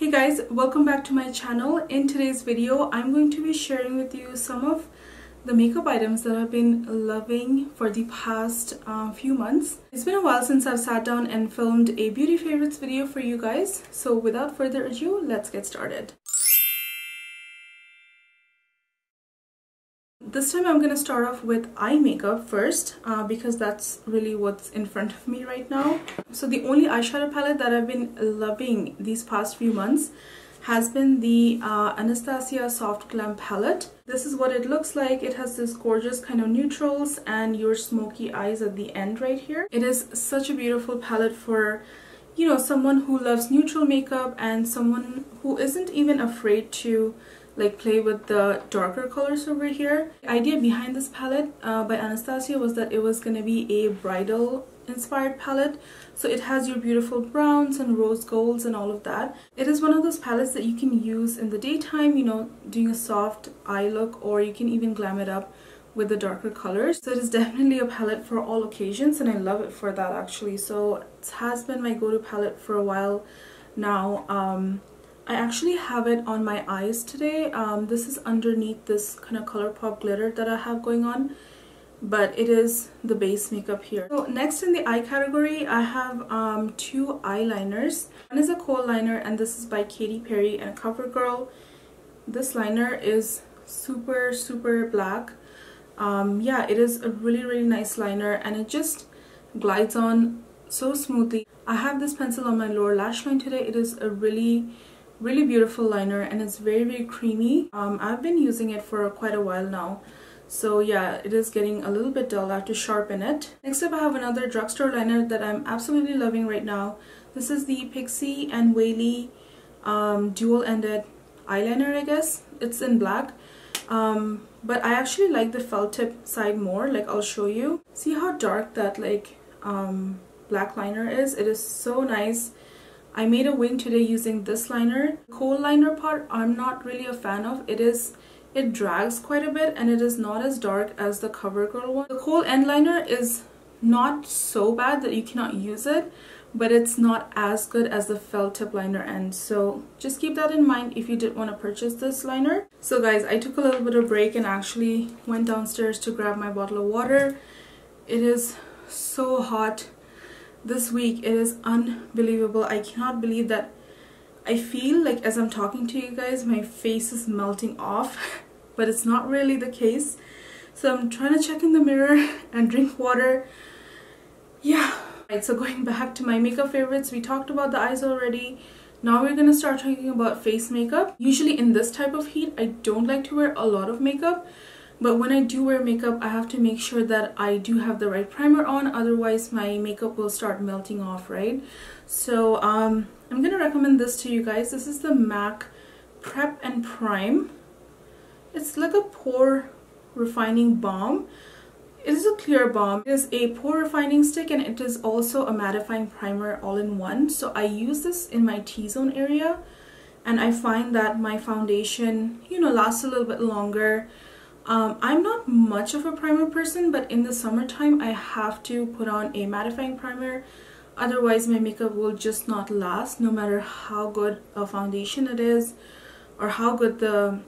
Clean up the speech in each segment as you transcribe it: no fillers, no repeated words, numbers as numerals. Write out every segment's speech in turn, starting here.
Hey guys, welcome back to my channel. In today's video, I'm going to be sharing with you some of the makeup items that I've been loving for the past few months. It's been a while since I've sat down and filmed a beauty favorites video for you guys. So without further ado, let's get started. This time I'm going to start off with eye makeup first because that's really what's in front of me right now. So the only eyeshadow palette that I've been loving these past few months has been the Anastasia Soft Glam palette. This is what it looks like. It has this gorgeous kind of neutrals and your smoky eyes at the end right here. It is such a beautiful palette for, you know, someone who loves neutral makeup and someone who isn't even afraid to like play with the darker colors over here. The idea behind this palette by Anastasia was that it was going to be a bridal inspired palette. So it has your beautiful browns and rose golds and all of that. It is one of those palettes that you can use in the daytime, you know, doing a soft eye look, or you can even glam it up with the darker colors. So it is definitely a palette for all occasions and I love it for that actually. So it has been my go-to palette for a while now. I actually have it on my eyes today. This is underneath this kind of Colourpop glitter that I have going on, but it is the base makeup here. So next in the eye category, I have two eyeliners. One is a kohl liner and this is by Katy Perry and Covergirl. This liner is super black. Yeah, it is a really nice liner and it just glides on so smoothly. I have this pencil on my lower lash line today. It is a really beautiful liner and it's very creamy. I've been using it for quite a while now, so yeah, it is getting a little bit dull. I have to sharpen it. Next up, I have another drugstore liner that I'm absolutely loving right now. This is the Pixi and Weylie dual-ended eyeliner, I guess. It's in black, but I actually like the felt tip side more. Like, I'll show you. See how dark that like black liner is? It is so nice. I made a wing today using this liner. Kohl liner part I'm not really a fan of. It drags quite a bit and it is not as dark as the Covergirl one. The kohl end liner is not so bad that you cannot use it, but it's not as good as the felt tip liner end. So just keep that in mind if you did want to purchase this liner. So guys, I took a little bit of break and actually went downstairs to grab my bottle of water. It is so hot this week. It is unbelievable. I cannot believe that I feel like as I'm talking to you guys my face is melting off, but it's not really the case. So I'm trying to check in the mirror and drink water. Yeah. Right, so going back to my makeup favorites, we talked about the eyes already. Now we're gonna start talking about face makeup. Usually in this type of heat I don't like to wear a lot of makeup, but when I do wear makeup, I have to make sure that I do have the right primer on, otherwise my makeup will start melting off, right? So I'm gonna recommend this to you guys. This is the MAC Prep and Prime. It's like a pore refining balm. It is a clear balm. It is a pore refining stick and it is also a mattifying primer all in one. So I use this in my T-zone area and I find that my foundation, you know, lasts a little bit longer. I'm not much of a primer person, but in the summertime I have to put on a mattifying primer, otherwise my makeup will just not last, no matter how good a foundation it is or how good the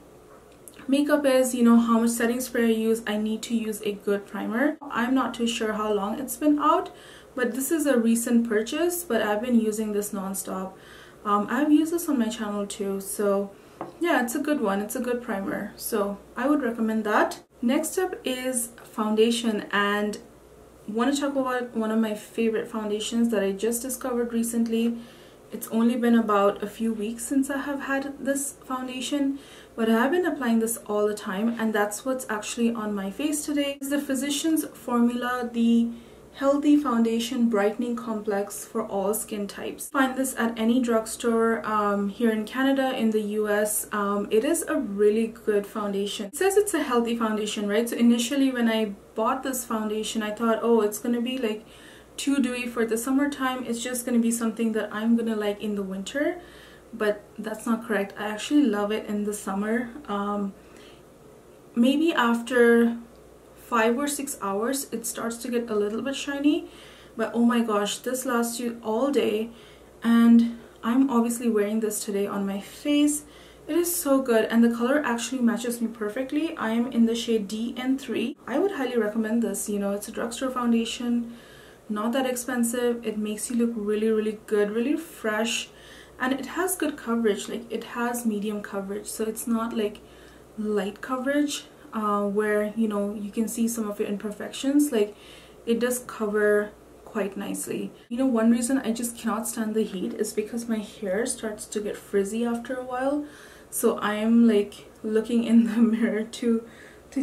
makeup is, you know, how much setting spray I use. I need to use a good primer. I'm not too sure how long it's been out, but this is a recent purchase, but I've been using this non-stop. I've used this on my channel too, so yeah, it's a good one. It's a good primer, so I would recommend that. Next up is foundation, and I want to talk about one of my favorite foundations that I just discovered recently. It's only been about a few weeks since I have had this foundation, but I have been applying this all the time, and that's what's actually on my face today. It's the Physicians Formula, the Healthy Foundation Brightening Complex for all skin types. Find this at any drugstore here in Canada, in the US. It is a really good foundation. It says it's a healthy foundation, right? So initially when I bought this foundation, I thought, oh, it's gonna be like too dewy for the summertime. It's just gonna be something that I'm gonna like in the winter, but that's not correct. I actually love it in the summer. Maybe after 5 or 6 hours it starts to get a little bit shiny, but oh my gosh, this lasts you all day and I'm obviously wearing this today on my face. It is so good, and the color actually matches me perfectly. I am in the shade DN3. I would highly recommend this. You know, it's a drugstore foundation, not that expensive. It makes you look really, really good, really fresh, and it has good coverage. Like, it has medium coverage, so it's not like light coverage where, you know, you can see some of your imperfections. Like, it does cover quite nicely. You know, one reason I just cannot stand the heat is because my hair starts to get frizzy after a while. So I am like looking in the mirror to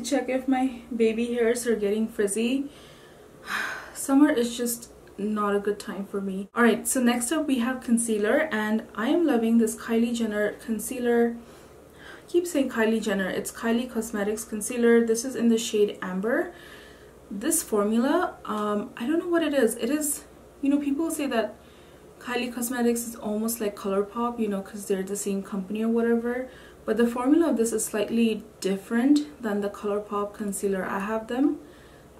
check if my baby hairs are getting frizzy. Summer is just not a good time for me. Alright, so next up we have concealer, and I am loving this Kylie Jenner concealer. I keep saying Kylie Jenner. It's Kylie Cosmetics concealer. This is in the shade Amber. This formula, I don't know what it is. It is, you know, people say that Kylie Cosmetics is almost like Colourpop, you know, because they're the same company or whatever. But the formula of this is slightly different than the Colourpop concealer. I have them.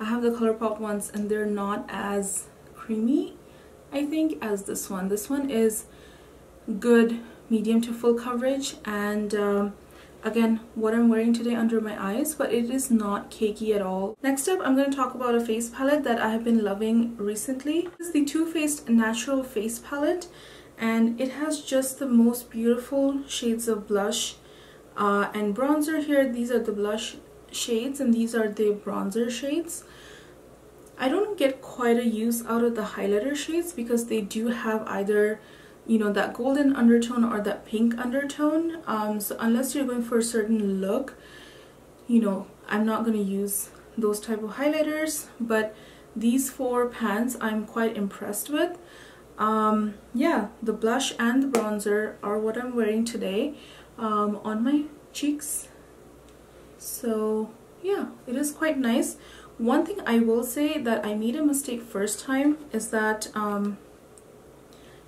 I have the Colourpop ones, and they're not as creamy, I think, as this one. This one is good medium to full coverage, and again, what I'm wearing today under my eyes, but it is not cakey at all. Next up, I'm going to talk about a face palette that I have been loving recently. This is the Too Faced Natural Face Palette, and it has just the most beautiful shades of blush and bronzer here. These are the blush shades, and these are the bronzer shades. I don't get quite a use out of the highlighter shades because they do have either, you know, that golden undertone or that pink undertone. So unless you're going for a certain look, you know, I'm not going to use those type of highlighters. But these four pans I'm quite impressed with. Yeah, the blush and the bronzer are what I'm wearing today on my cheeks. So yeah, it is quite nice. One thing I will say that I made a mistake first time is that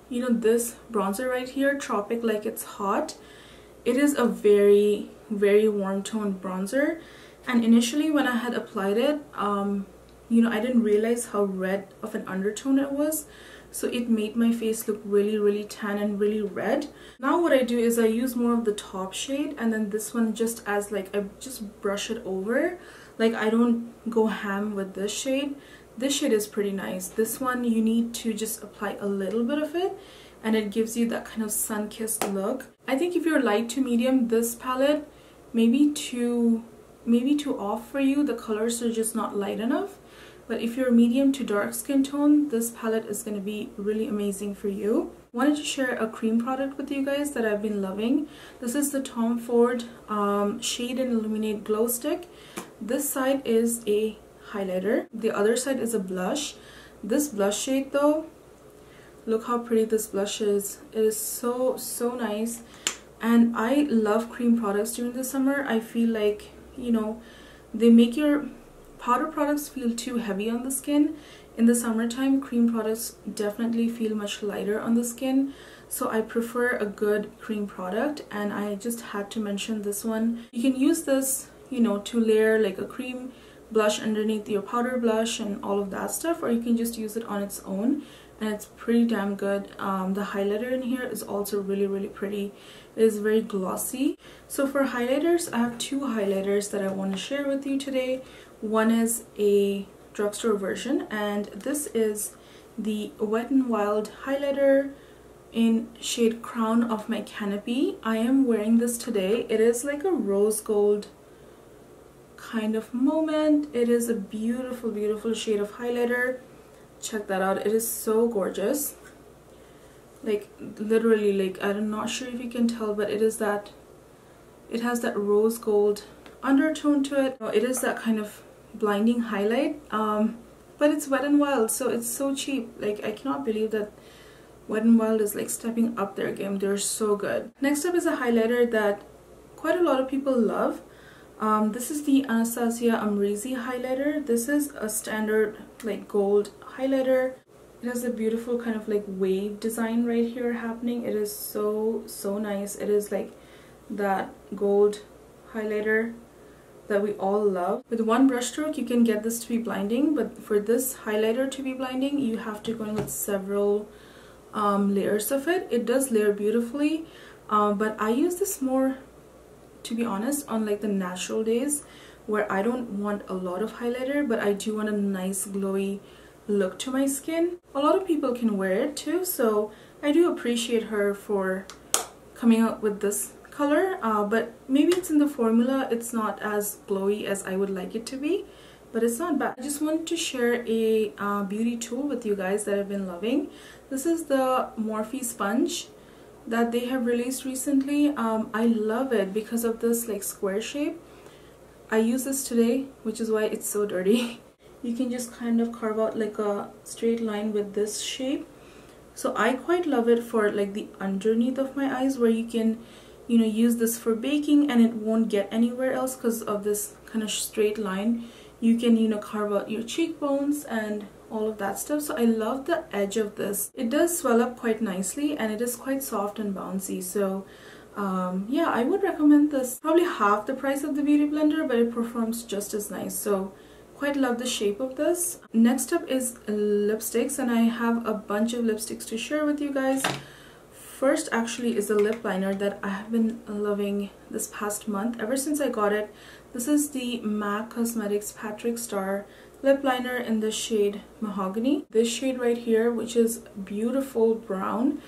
you know, this bronzer right here, Tropic Like It's Hot, it is a very, very warm toned bronzer, and initially when I had applied it, you know, I didn't realize how red of an undertone it was, so it made my face look really, really tan and really red. Now what I do is I use more of the top shade, and then this one just as like, I just brush it over. Like, I don't go ham with this shade. This shade is pretty nice. This one, you need to just apply a little bit of it, and it gives you that kind of sun-kissed look. I think if you're light to medium, this palette maybe too off for you. The colors are just not light enough. But if you're medium to dark skin tone, this palette is going to be really amazing for you. Wanted to share a cream product with you guys that I've been loving. This is the Tom Ford Shade and Illuminate Glow Stick. This side is a highlighter, the other side is a blush. This blush shade though, look how pretty this blush is. It is so nice, and I love cream products during the summer. I feel like, you know, they make your powder products feel too heavy on the skin. In the summertime, cream products definitely feel much lighter on the skin, so I prefer a good cream product, and I just had to mention this one. You can use this, you know, to layer like a cream blush underneath your powder blush and all of that stuff, or you can just use it on its own, and it's pretty damn good. The highlighter in here is also really, really pretty. It is very glossy. So for highlighters, I have two highlighters that I want to share with you today. One is a drugstore version, and this is the Wet n Wild highlighter in shade Crown of my Canopy. I am wearing this today. It is like a rose gold kind of moment. It is a beautiful, beautiful shade of highlighter. Check that out. It is so gorgeous. Like, literally, like, I'm not sure if you can tell, but it is that, it has that rose gold undertone to it. It is that kind of blinding highlight, but it's Wet n Wild, so it's so cheap. Like, I cannot believe that Wet n Wild is like stepping up their game. They're so good. Next up is a highlighter that quite a lot of people love. This is the Anastasia Amrezy Highlighter. This is a standard like gold highlighter. It has a beautiful kind of like wave design right here happening. It is so nice. It is like that gold highlighter that we all love. With one brush stroke you can get this to be blinding, but for this highlighter to be blinding you have to go in with several layers of it. It does layer beautifully, but I use this more, to be honest, on like the natural days where I don't want a lot of highlighter, but I do want a nice glowy look to my skin. A lot of people can wear it too, so I do appreciate her for coming out with this color, but maybe it's in the formula, it's not as glowy as I would like it to be, but it's not bad. I just wanted to share a beauty tool with you guys that I've been loving. This is the Morphe Sponge that they have released recently. I love it because of this like square shape. I use this today, which is why it's so dirty. You can just kind of carve out like a straight line with this shape. So I quite love it for like the underneath of my eyes, where you can, you know, use this for baking and it won't get anywhere else because of this kind of straight line. You can, you know, carve out your cheekbones and all of that stuff. So I love the edge of this. It does swell up quite nicely and it is quite soft and bouncy. So yeah, I would recommend this. Probably half the price of the Beauty Blender, but it performs just as nice. So quite love the shape of this. Next up is lipsticks, and I have a bunch of lipsticks to share with you guys. First actually is a lip liner that I have been loving this past month, ever since I got it. This is the MAC Cosmetics Patrick Star lip liner in the shade Mahogany. This shade right here, which is beautiful brown,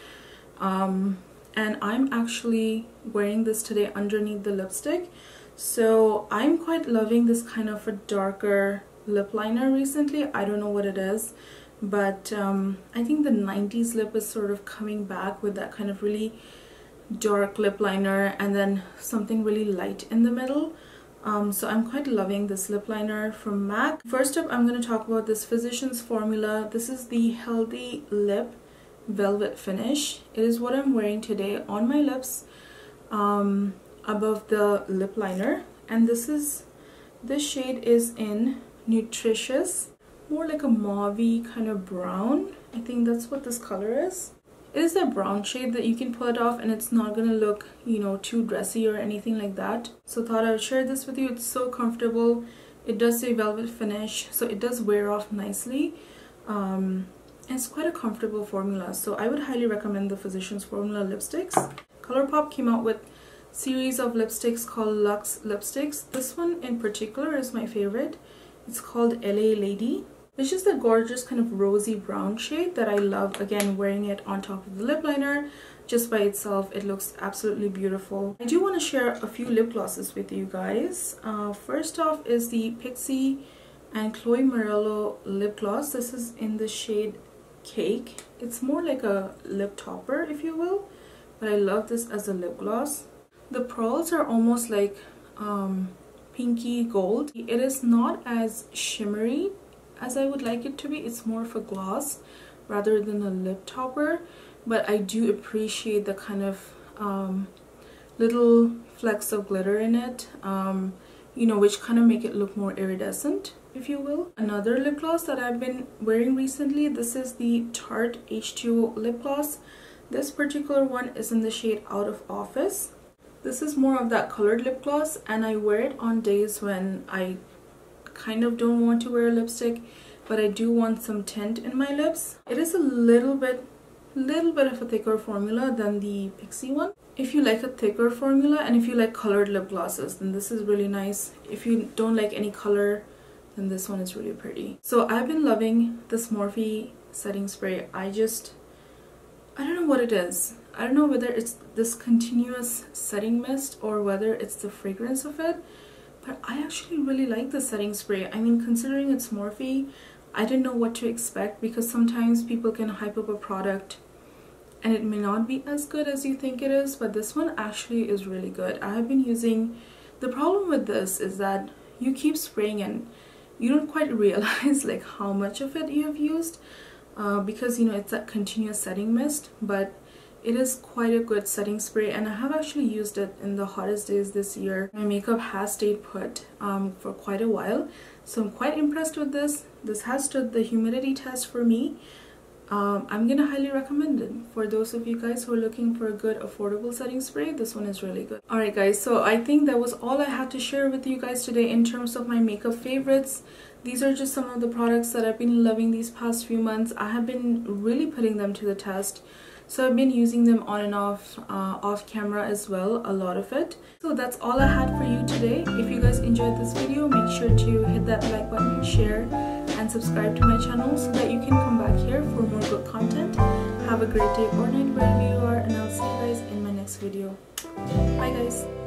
and I'm actually wearing this today underneath the lipstick. So I'm quite loving this kind of a darker lip liner recently. I don't know what it is, but I think the 90s lip is sort of coming back with that kind of really dark lip liner and then something really light in the middle. So I'm quite loving this lip liner from MAC. First up, I'm going to talk about this Physicians Formula. This is the Healthy Lip Velvet Finish. It is what I'm wearing today on my lips, above the lip liner, and this shade is in Nutritious, more like a mauve-y kind of brown. I think that's what this color is. It is a brown shade that you can pull it off and it's not gonna look, you know, too dressy or anything like that. So thought I would share this with you. It's so comfortable. It does say velvet finish, so it does wear off nicely. It's quite a comfortable formula, so I would highly recommend the Physicians Formula lipsticks. Colourpop came out with series of lipsticks called Luxe lipsticks. This one in particular is my favorite. It's called LA Lady. It's just a gorgeous kind of rosy brown shade that I love. Again, wearing it on top of the lip liner just by itself, it looks absolutely beautiful. I do want to share a few lip glosses with you guys. First off is the Pixi and Chloe Morello lip gloss. This is in the shade Cake. It's more like a lip topper, if you will, but I love this as a lip gloss. The pearls are almost like pinky gold. It is not as shimmery as I would like it to be. It's more of a gloss rather than a lip topper, but I do appreciate the kind of little flecks of glitter in it, you know, which kind of make it look more iridescent, if you will. Another lip gloss that I've been wearing recently, this is the Tarte H2O lip gloss. This particular one is in the shade Out of Office. This is more of that colored lip gloss, and I wear it on days when I kind of don't want to wear a lipstick, but I do want some tint in my lips. It is a little bit of a thicker formula than the Pixi one. If you like a thicker formula and if you like colored lip glosses, then this is really nice. If you don't like any color, then this one is really pretty. So I've been loving this Morphe setting spray. I don't know what it is. I don't know whether it's this continuous setting mist or whether it's the fragrance of it, but I actually really like the setting spray. I mean, considering it's Morphe, I didn't know what to expect, because sometimes people can hype up a product and it may not be as good as you think it is, but this one actually is really good. I have been using, the problem with this is that you keep spraying and you don't quite realize like how much of it you have used, because, you know, it's that continuous setting mist, but it is quite a good setting spray, and I have actually used it in the hottest days this year. My makeup has stayed put for quite a while, so I'm quite impressed with this. This has stood the humidity test for me. I'm gonna highly recommend it for those of you guys who are looking for a good affordable setting spray. This one is really good. Alright guys, so I think that was all I had to share with you guys today in terms of my makeup favorites. These are just some of the products that I've been loving these past few months. I have been really putting them to the test. So I've been using them on and off camera as well, a lot of it. So that's all I had for you today. If you guys enjoyed this video, make sure to hit that like button, share, and subscribe to my channel so that you can come back here for more good content. Have a great day or night wherever you are, and I'll see you guys in my next video. Bye guys.